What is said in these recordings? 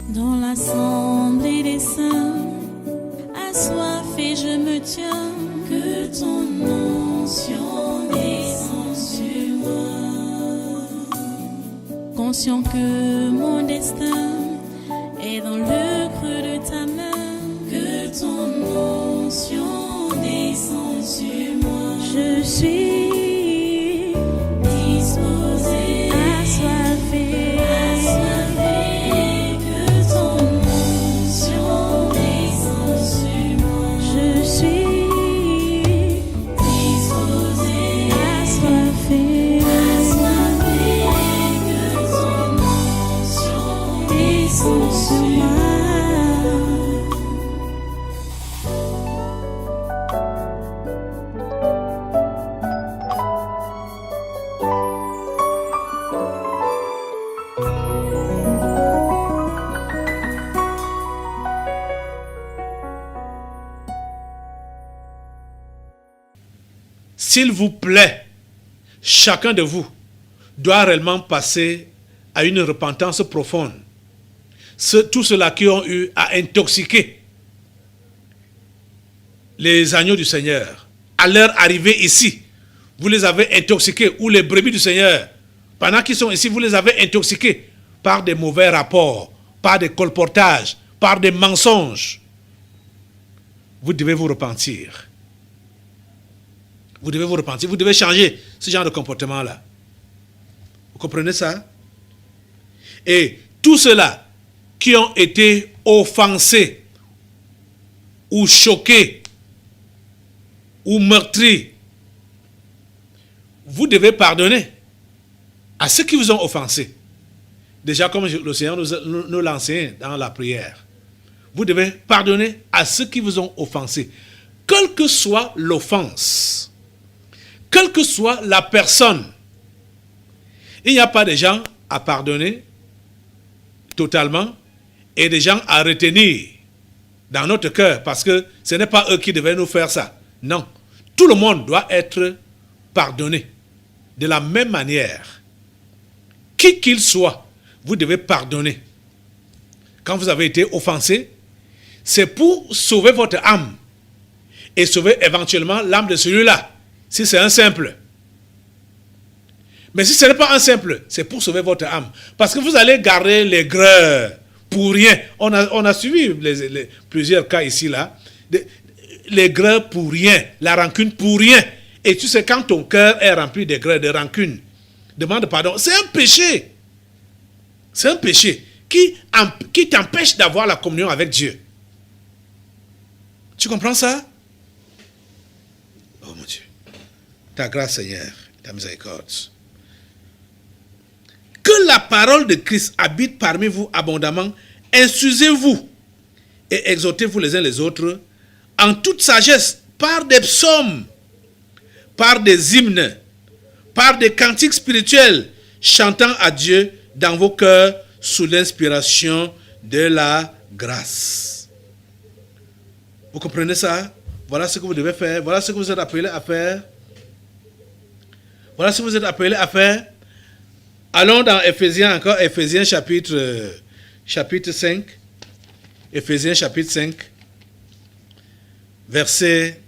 Dans l'assemblée des saints, assoiffé je me tiens, que ton onction descende sur moi. Conscient que mon destin est dans le creux de ta main, que ton onction descende sur moi. Je suis disposé, assoiffé, que ton onction descende sur moi. Je suis disposé, assoiffé, que ton onction descende sur moi. S'il vous plaît, chacun de vous doit réellement passer à une repentance profonde. Tous ceux-là qui ont eu à intoxiquer les agneaux du Seigneur, à leur arrivée ici, vous les avez intoxiqués, ou les brebis du Seigneur, pendant qu'ils sont ici, vous les avez intoxiqués par des mauvais rapports, par des colportages, par des mensonges. Vous devez vous repentir. Vous devez vous repentir, vous devez changer ce genre de comportement-là. Vous comprenez ça? Et tous ceux-là qui ont été offensés, ou choqués, ou meurtris, vous devez pardonner à ceux qui vous ont offensés. Déjà, comme le Seigneur nous l'a enseigné dans la prière, vous devez pardonner à ceux qui vous ont offensés. Quelle que soit l'offense, quelle que soit la personne, il n'y a pas de gens à pardonner totalement et des gens à retenir dans notre cœur parce que ce n'est pas eux qui devaient nous faire ça. Non, tout le monde doit être pardonné de la même manière. Qui qu'il soit, vous devez pardonner. Quand vous avez été offensé, c'est pour sauver votre âme et sauver éventuellement l'âme de celui-là. Si c'est un simple. Mais si ce n'est pas un simple, c'est pour sauver votre âme. Parce que vous allez garder l'aigreur pour rien. On a suivi plusieurs cas ici, là. L'aigreur pour rien, la rancune pour rien. Et tu sais, quand ton cœur est rempli d'aigreur, de rancune, demande pardon. C'est un péché. C'est un péché qui t'empêche d'avoir la communion avec Dieu. Tu comprends ça? Oh mon Dieu. Ta grâce, Seigneur, ta miséricorde. Que la parole de Christ habite parmi vous abondamment. Instruisez-vous et exhortez-vous les uns les autres en toute sagesse, par des psaumes, par des hymnes, par des cantiques spirituels, chantant à Dieu dans vos cœurs sous l'inspiration de la grâce. Vous comprenez ça? Voilà ce que vous devez faire. Voilà ce que vous êtes appelés à faire. Voilà ce que vous êtes appelés à faire. Allons dans Éphésiens encore, Éphésiens chapitre 5. Éphésiens chapitre 5, verset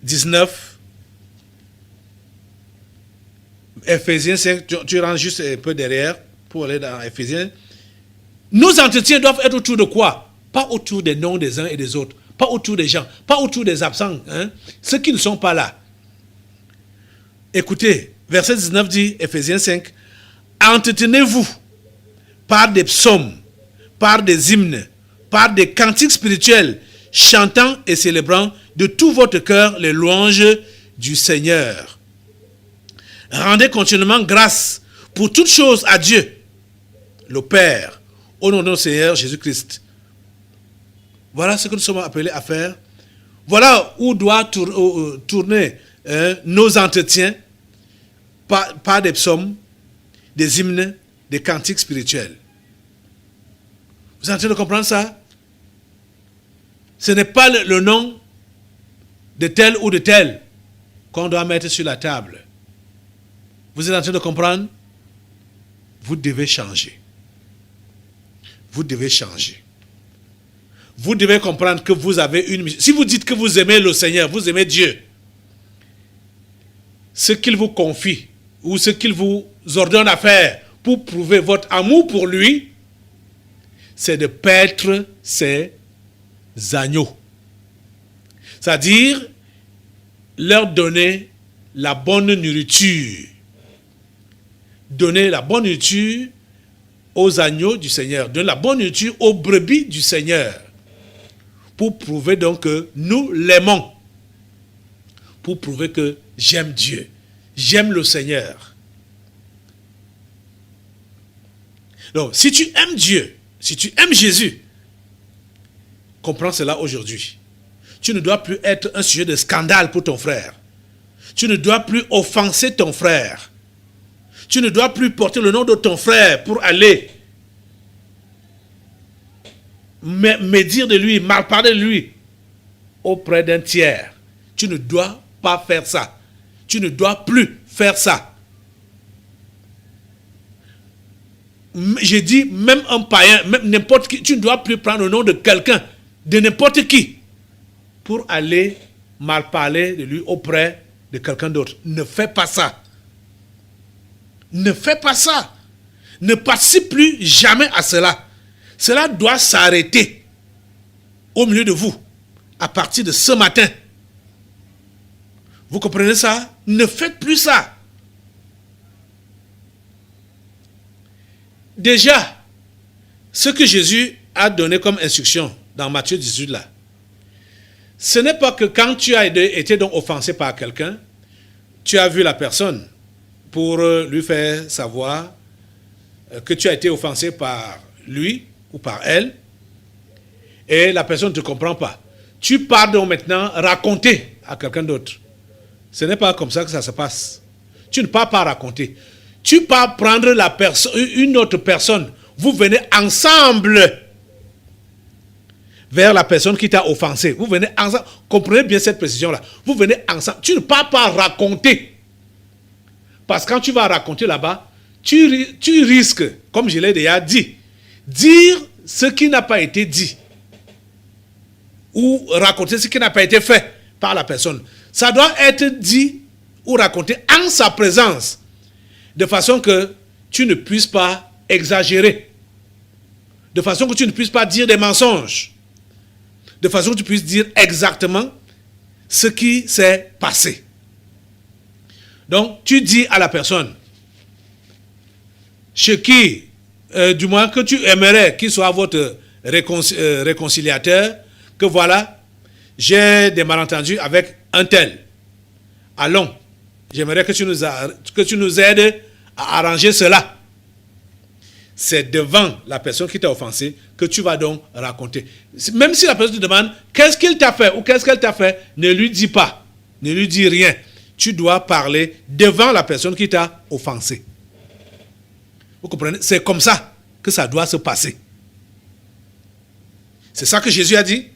19. Éphésiens 5, tu rentres juste un peu derrière pour aller dans Éphésiens. Nos entretiens doivent être autour de quoi? Pas autour des noms des uns et des autres. Pas autour des gens. Pas autour des absents. Ceux qui ne sont pas là. Écoutez, verset 19 dit, Éphésiens 5, entretenez-vous par des psaumes, par des hymnes, par des cantiques spirituels, chantant et célébrant de tout votre cœur les louanges du Seigneur. Rendez continuellement grâce pour toutes choses à Dieu, le Père, au nom de notre Seigneur Jésus-Christ. Voilà ce que nous sommes appelés à faire. Voilà où doit tourner nos entretiens par des psaumes, des hymnes, des cantiques spirituels. Vous êtes en train de comprendre ça? Ce n'est pas le nom de tel ou de tel qu'on doit mettre sur la table. Vous êtes en train de comprendre? Vous devez changer. vous devez changer. Vous devez comprendre que vous avez une mission. Si vous dites que vous aimez le Seigneur, vous aimez Dieu, ce qu'il vous confie ou ce qu'il vous ordonne à faire pour prouver votre amour pour lui, c'est de paître ses agneaux. C'est-à-dire leur donner la bonne nourriture. Donner la bonne nourriture aux agneaux du Seigneur. Donner la bonne nourriture aux brebis du Seigneur. Pour prouver donc que nous l'aimons. Pour prouver que j'aime Dieu. J'aime le Seigneur. Donc, si tu aimes Dieu, si tu aimes Jésus, comprends cela aujourd'hui. Tu ne dois plus être un sujet de scandale pour ton frère. Tu ne dois plus offenser ton frère. Tu ne dois plus porter le nom de ton frère pour aller médire de lui, mal parler de lui auprès d'un tiers. Tu ne dois pas faire ça. Tu ne dois plus faire ça. J'ai dit, même un païen, même n'importe qui, tu ne dois plus prendre le nom de quelqu'un, de n'importe qui, pour aller mal parler de lui auprès de quelqu'un d'autre. Ne fais pas ça. Ne fais pas ça. Ne participe plus jamais à cela. Cela doit s'arrêter au milieu de vous, à partir de ce matin. Vous comprenez ça? Ne faites plus ça. Déjà, ce que Jésus a donné comme instruction dans Matthieu 18 là, ce n'est pas que quand tu as été donc offensé par quelqu'un, tu as vu la personne pour lui faire savoir que tu as été offensé par lui ou par elle, et la personne ne te comprend pas. Tu pars donc maintenant raconter à quelqu'un d'autre. Ce n'est pas comme ça que ça se passe. Tu ne pars pas raconter. Tu pars prendre une autre personne. Vous venez ensemble vers la personne qui t'a offensé. Vous venez ensemble. Comprenez bien cette précision-là. Vous venez ensemble. Tu ne pars pas raconter. Parce que quand tu vas raconter là-bas, tu risques, comme je l'ai déjà dit, dire ce qui n'a pas été dit. Ou raconter ce qui n'a pas été fait par la personne. Ça doit être dit ou raconté en sa présence. De façon que tu ne puisses pas exagérer. De façon que tu ne puisses pas dire des mensonges. De façon que tu puisses dire exactement ce qui s'est passé. Donc, tu dis à la personne, chez qui, du moins que tu aimerais qu'il soit votre réconciliateur, que voilà, j'ai des malentendus avec un tel. Allons, j'aimerais que tu nous aides à arranger cela. C'est devant la personne qui t'a offensé que tu vas donc raconter. Même si la personne te demande qu'est-ce qu'il t'a fait ou qu'est-ce qu'elle t'a fait, ne lui dis pas, ne lui dis rien. Tu dois parler devant la personne qui t'a offensé. Vous comprenez? C'est comme ça que ça doit se passer. C'est ça que Jésus a dit.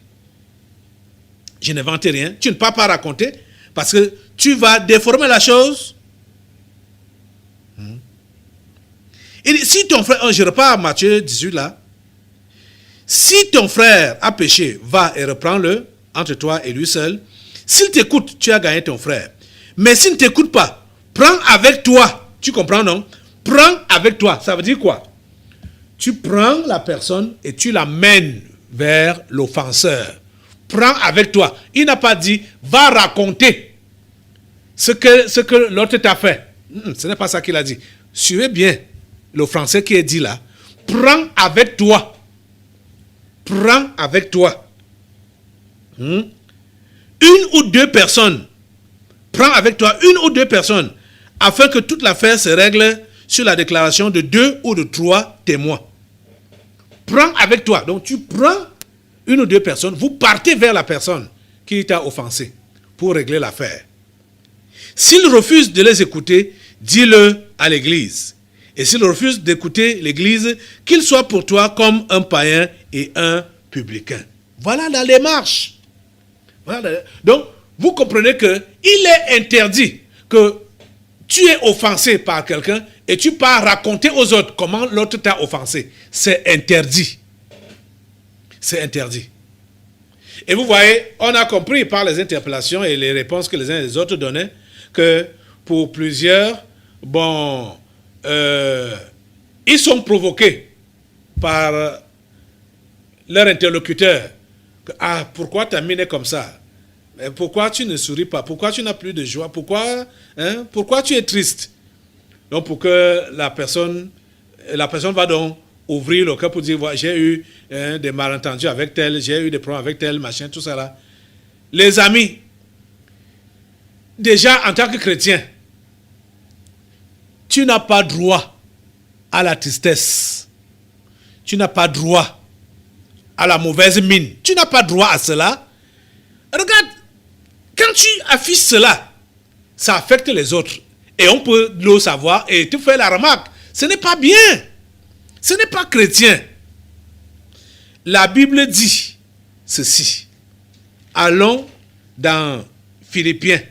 Je n'invente rien. Tu ne peux pas raconter parce que tu vas déformer la chose. Et si ton frère, je repars à Matthieu 18 là, si ton frère a péché, va et reprends-le entre toi et lui seul. S'il t'écoute, tu as gagné ton frère. Mais s'il ne t'écoute pas, prends avec toi. Tu comprends, non? Prends avec toi. Ça veut dire quoi? Tu prends la personne et tu l'amènes vers l'offenseur. Prends avec toi. Il n'a pas dit, va raconter ce que l'autre t'a fait. Ce n'est pas ça qu'il a dit. Suivez bien le français qui est dit là. Prends avec toi. Prends avec toi. Une ou deux personnes. Prends avec toi une ou deux personnes afin que toute l'affaire se règle sur la déclaration de 2 ou de 3 témoins. Prends avec toi. Donc tu prends une ou deux personnes, vous partez vers la personne qui t'a offensé pour régler l'affaire. S'il refuse de les écouter, dis-le à l'église. Et s'il refuse d'écouter l'église, qu'il soit pour toi comme un païen et un publicain. Voilà la démarche. Donc, vous comprenez qu'il est interdit que tu es offensé par quelqu'un et tu pars raconter aux autres comment l'autre t'a offensé. C'est interdit. c'est interdit. Et vous voyez, on a compris par les interpellations et les réponses que les uns et les autres donnaient que pour plusieurs, ils sont provoqués par leur interlocuteur. Ah, pourquoi ta mine est comme ça? Pourquoi tu ne souris pas? Pourquoi tu n'as plus de joie? Pourquoi tu es triste? Donc pour que la personne va donc ouvrir le cœur pour dire, j'ai eu des malentendus avec tel, j'ai eu des problèmes avec tel, machin, tout ça là. Les amis, déjà en tant que chrétien, tu n'as pas droit à la tristesse. Tu n'as pas droit à la mauvaise mine. Tu n'as pas droit à cela. Regarde, quand tu affiches cela, ça affecte les autres. Et on peut le savoir et tu fais la remarque. Ce n'est pas bien. Ce n'est pas chrétien. La Bible dit ceci. Allons dans Philippiens.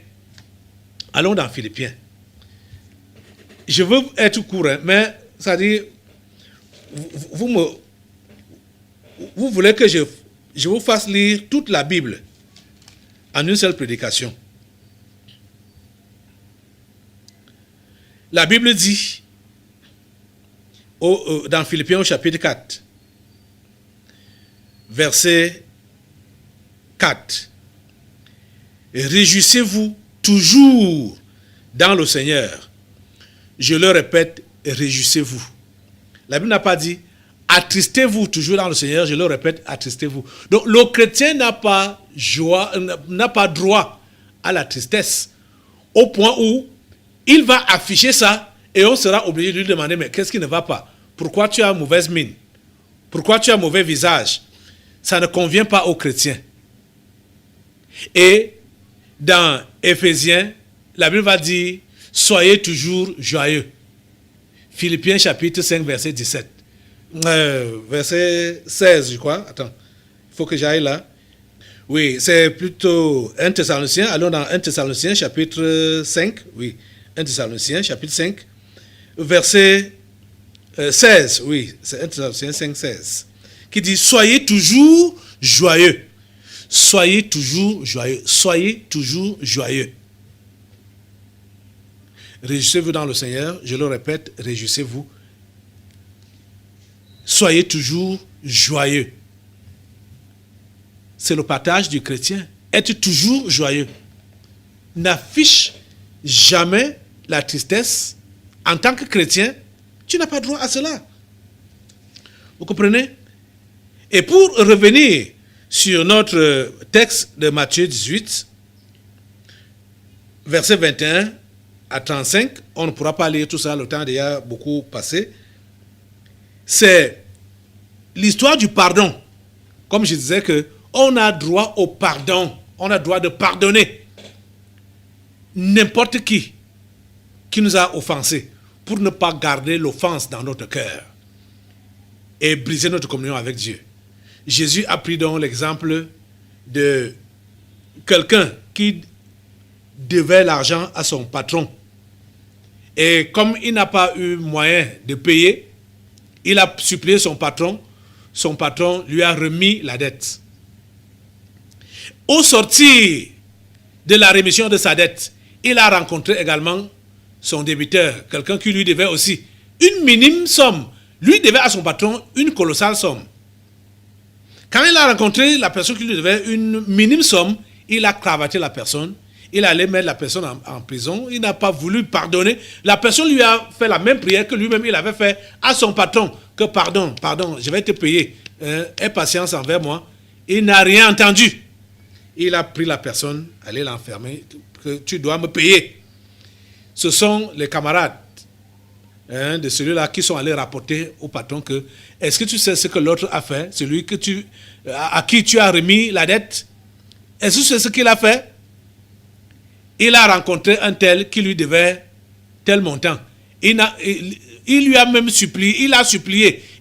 Allons dans Philippiens. Je veux être court, mais ça dit, vous voulez que je vous fasse lire toute la Bible en une seule prédication. La Bible dit, dans Philippiens au chapitre 4, verset 4, « Réjouissez-vous toujours dans le Seigneur. » Je le répète, réjouissez-vous. La Bible n'a pas dit, attristez-vous toujours dans le Seigneur. Je le répète, attristez-vous. Donc le chrétien n'a pas droit à la tristesse, au point où il va afficher ça et on sera obligé de lui demander, mais qu'est-ce qui ne va pas? Pourquoi tu as mauvaise mine? Pourquoi tu as mauvais visage? Ça ne convient pas aux chrétiens. Et dans Éphésiens, la Bible va dire, soyez toujours joyeux. Philippiens chapitre 5, verset 17. Verset 16, je crois. Attends, il faut que j'aille là. Oui, c'est plutôt 1 Thessaloniciens. Allons dans 1 Thessaloniciens chapitre 5. Oui, 1 Thessaloniciens chapitre 5, verset 16. Oui, c'est 1 Thessaloniciens 5, 16. Qui dit, soyez toujours joyeux. Soyez toujours joyeux. Soyez toujours joyeux. Réjouissez-vous dans le Seigneur. Je le répète, réjouissez-vous. Soyez toujours joyeux. C'est le partage du chrétien. Être toujours joyeux. N'affiche jamais la tristesse. En tant que chrétien, tu n'as pas droit à cela. Vous comprenez? Et pour revenir sur notre texte de Matthieu 18, verset 21 à 35, on ne pourra pas lire tout ça, le temps est déjà beaucoup passé. C'est l'histoire du pardon. Comme je disais que on a droit au pardon. On a droit de pardonner n'importe qui nous a offensés pour ne pas garder l'offense dans notre cœur et briser notre communion avec Dieu. Jésus a pris donc l'exemple de quelqu'un qui devait l'argent à son patron. Et comme il n'a pas eu moyen de payer, il a supplié son patron lui a remis la dette. Au sortir de la rémission de sa dette, il a rencontré également son débiteur, quelqu'un qui lui devait aussi une minime somme. Lui devait à son patron une colossale somme. Quand il a rencontré la personne qui lui devait une minime somme, il a cravaché la personne, il allait mettre la personne en prison, il n'a pas voulu pardonner. La personne lui a fait la même prière que lui-même il avait fait à son patron, que pardon, je vais te payer, aie patience envers moi. Il n'a rien entendu. Il a pris la personne, allait l'enfermer, que tu dois me payer. Ce sont les camarades de celui-là qui sont allés rapporter au patron que, est-ce que tu sais ce que l'autre a fait, celui à qui tu as remis la dette? Est-ce que tu sais ce qu'il a fait? Il a rencontré un tel qui lui devait tel montant. Il lui a même supplié,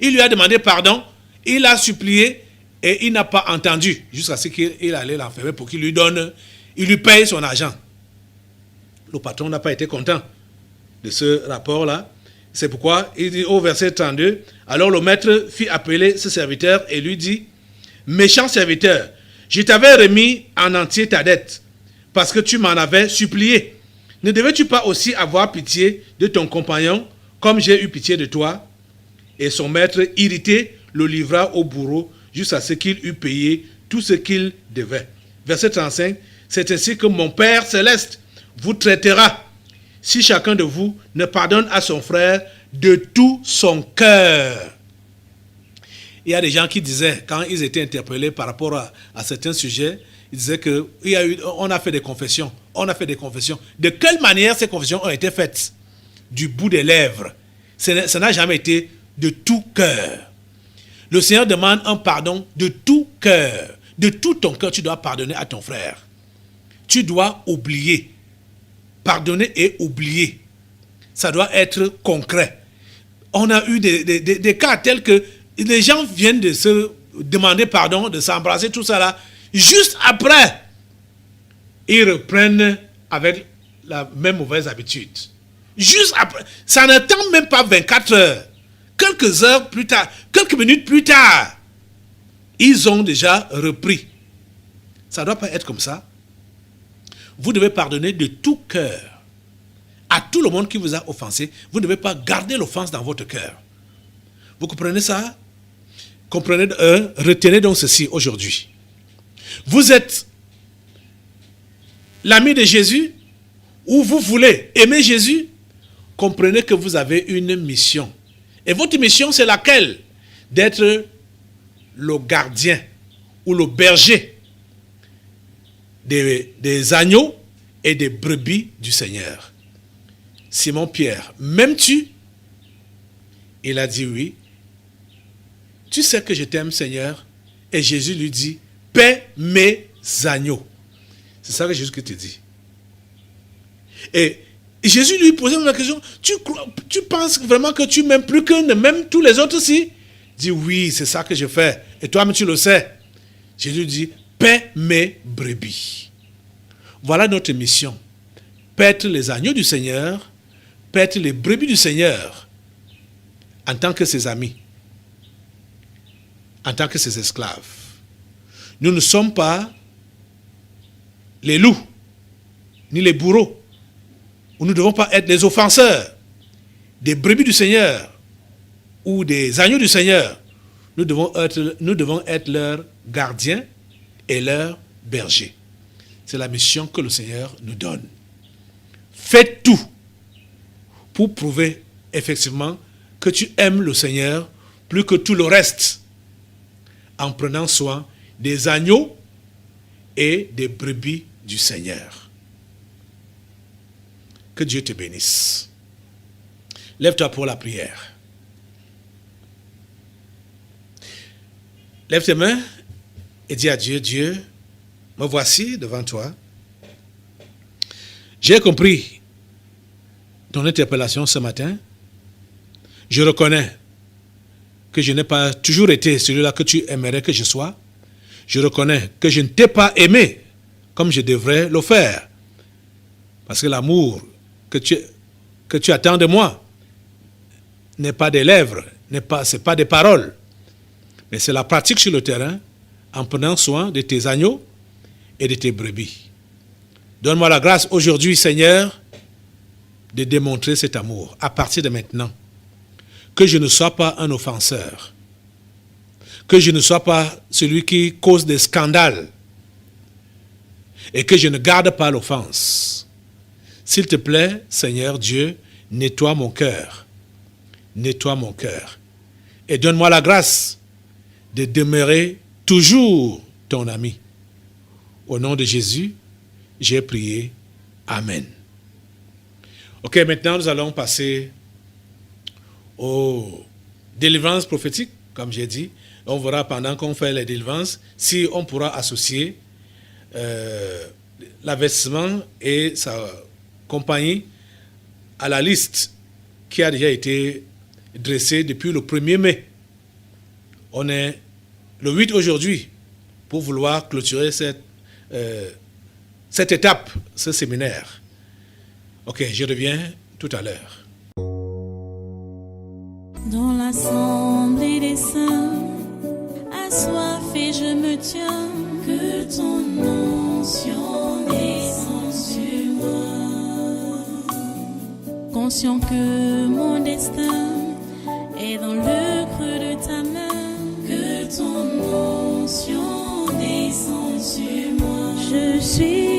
il lui a demandé pardon, il a supplié et il n'a pas entendu jusqu'à ce qu'il allait l'enfermer pour qu'il lui paye son argent. Le patron n'a pas été content de ce rapport-là. C'est pourquoi il dit au verset 32, alors le maître fit appeler ce serviteur et lui dit, méchant serviteur, je t'avais remis en entier ta dette, parce que tu m'en avais supplié. Ne devais-tu pas aussi avoir pitié de ton compagnon, comme j'ai eu pitié de toi? Et son maître, irrité, le livra au bourreau, jusqu'à ce qu'il eût payé tout ce qu'il devait. Verset 35, c'est ainsi que mon Père céleste vous traitera, si chacun de vous ne pardonne à son frère de tout son cœur. Il y a des gens qui disaient, quand ils étaient interpellés par rapport à certains sujets, ils disaient qu'on a fait des confessions. On a fait des confessions. De quelle manière ces confessions ont été faites? Du bout des lèvres. Ça n'a jamais été de tout cœur. Le Seigneur demande un pardon de tout cœur. De tout ton cœur, tu dois pardonner à ton frère. Tu dois oublier. Pardonner et oublier. Ça doit être concret. On a eu des cas tels que les gens viennent de se demander pardon, de s'embrasser, tout ça là. Juste après, ils reprennent avec la même mauvaise habitude. Juste après. Ça n'attend même pas 24 heures. Quelques heures plus tard, quelques minutes plus tard, ils ont déjà repris. Ça ne doit pas être comme ça. Vous devez pardonner de tout cœur à tout le monde qui vous a offensé. Vous ne devez pas garder l'offense dans votre cœur. Vous comprenez ça? Retenez donc ceci aujourd'hui. Vous êtes l'ami de Jésus ou vous voulez aimer Jésus, comprenez que vous avez une mission. Et votre mission, c'est laquelle? D'être le gardien ou le berger des agneaux et des brebis du Seigneur. Simon-Pierre, m'aimes-tu? Il a dit oui. Tu sais que je t'aime, Seigneur. Et Jésus lui dit, paie mes agneaux. C'est ça que Jésus te dit. Et Jésus lui posait la question, tu penses vraiment que tu m'aimes plus que ne m'aimes tous les autres aussi? Il dit, oui, c'est ça que je fais. Et toi-même, tu le sais. Jésus dit, paie mes brebis. Voilà notre mission. Paître les agneaux du Seigneur, paître les brebis du Seigneur, en tant que ses amis, en tant que ses esclaves. Nous ne sommes pas les loups, ni les bourreaux. Nous ne devons pas être les offenseurs des brebis du Seigneur ou des agneaux du Seigneur. Nous devons être leurs gardiens et leurs bergers. C'est la mission que le Seigneur nous donne. Faites tout pour prouver effectivement que tu aimes le Seigneur plus que tout le reste, en prenant soin des agneaux et des brebis du Seigneur. Que Dieu te bénisse. Lève-toi pour la prière. Lève tes mains et dis à Dieu, Dieu, me voici devant toi. J'ai compris ton interpellation ce matin. Je reconnais que je n'ai pas toujours été celui-là que tu aimerais que je sois. Je reconnais que je ne t'ai pas aimé comme je devrais le faire. Parce que l'amour que tu attends de moi n'est pas des lèvres, ce n'est pas des paroles, mais c'est la pratique sur le terrain en prenant soin de tes agneaux et de tes brebis. Donne-moi la grâce aujourd'hui, Seigneur, de démontrer cet amour à partir de maintenant. Que je ne sois pas un offenseur. Que je ne sois pas celui qui cause des scandales. Et que je ne garde pas l'offense. S'il te plaît, Seigneur Dieu, nettoie mon cœur. Nettoie mon cœur. Et donne-moi la grâce de demeurer toujours ton ami. Au nom de Jésus, j'ai prié. Amen. Ok, maintenant nous allons passer aux délivrances prophétiques, comme j'ai dit. On verra pendant qu'on fait les délivrances si on pourra associer l'avertissement et sa compagnie à la liste qui a déjà été dressée depuis le 1er mai. On est le 8 aujourd'hui pour vouloir clôturer cette étape, ce séminaire. Ok, je reviens tout à l'heure. Dans l'assemblée des saints, assoiffés fais, je me tiens. Que ton onction descende sur moi. Conscient que mon destin est dans le creux de ta main. Que ton onction descende sur moi. Je suis